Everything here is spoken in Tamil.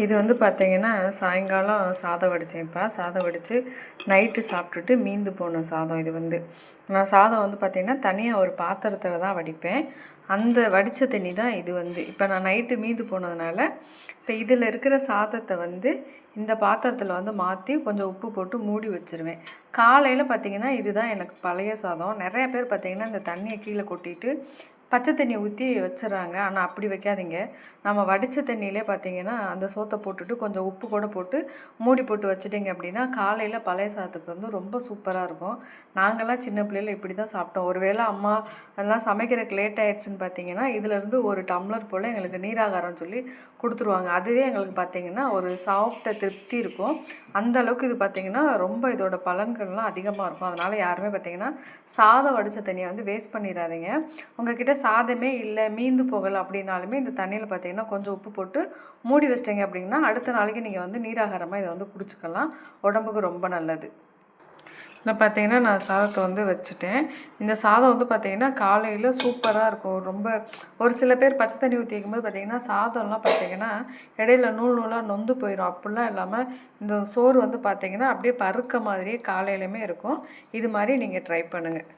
இது வந்து பார்த்தீங்கன்னா, சாயங்காலம் சாதம் வடித்தேன். இப்போ சாதம் வடித்து நைட்டு சாப்பிட்டுட்டு மீந்து போன சாதம் இது வந்து. நான் சாதம் வந்து பார்த்திங்கன்னா, தனியாக ஒரு பாத்திரத்தில் தான் வடிப்பேன். அந்த வடித்த தண்ணி தான் இது வந்து. இப்போ நான் நைட்டு மீந்து போனதுனால, இப்போ இதில் இருக்கிற சாதத்தை வந்து இந்த பாத்திரத்தில் வந்து மாற்றி கொஞ்சம் உப்பு போட்டு மூடி வச்சுருவேன். காலையில் பார்த்திங்கன்னா, இதுதான் எனக்கு பழைய சாதம். நிறைய பேர் பார்த்திங்கன்னா, இந்த தண்ணியை கீழே கொட்டிட்டு பச்சை தண்ணி ஊற்றி வச்சுறாங்க. ஆனால் அப்படி வைக்காதீங்க. நம்ம வடித்த தண்ணியிலே பார்த்திங்கன்னா அந்த சோத்தை போட்டுட்டு கொஞ்சம் உப்பு கூட போட்டு மூடி போட்டு வச்சுட்டிங்க அப்படின்னா காலையில் பழைய சாதத்துக்கு வந்து ரொம்ப சூப்பராக இருக்கும். நாங்கள்லாம் சின்ன பிள்ளையில் இப்படி தான் சாப்பிட்டோம். ஒருவேளை அம்மா அதெல்லாம் சமைக்கிறதுக்கு லேட் ஆகிடுச்சின்னு பார்த்திங்கன்னா இதிலேருந்து ஒரு டம்ளர் போல் எங்களுக்கு நீராகாரம் சொல்லி கொடுத்துருவாங்க. அதுவே எங்களுக்கு பார்த்திங்கன்னா ஒரு சாப்பிட்ட திருப்தி இருக்கும். அந்த அளவுக்கு இது பார்த்திங்கன்னா ரொம்ப இதோட பலன்கள்லாம் அதிகமாக இருக்கும். அதனால் யாருமே பார்த்திங்கன்னா சாதம் வடித்த தண்ணியை வந்து வேஸ்ட் பண்ணிடாதீங்க. உங்கள்கிட்ட சாதமே இல்லை மீந்து போகலை அப்படின்னாலுமே இந்த தண்ணியில் பார்த்திங்கன்னா கொஞ்சம் உப்பு போட்டு மூடி வச்சிட்டிங்க அப்படின்னா அடுத்த நாளைக்கு நீங்கள் வந்து நீராகாரமாக இதை வந்து குடிச்சிக்கலாம். உடம்புக்கு ரொம்ப நல்லது. இல்லை பார்த்திங்கன்னா நான் சாதத்தை வந்து வச்சுட்டேன். இந்த சாதம் வந்து பார்த்திங்கன்னா காலையில் சூப்பராக இருக்கும். ரொம்ப ஒரு சில பேர் பச்சை தண்ணி ஊற்றி வைக்கும்போது பார்த்திங்கன்னா சாதம்லாம் பார்த்திங்கன்னா இடையில நூல் நூலாக நொந்து போயிடும். அப்படிலாம் இல்லாமல் இந்த சோறு வந்து பார்த்திங்கன்னா அப்படியே பருக்க மாதிரியே காலையிலையுமே இருக்கும். இது மாதிரி நீங்கள் ட்ரை பண்ணுங்கள்.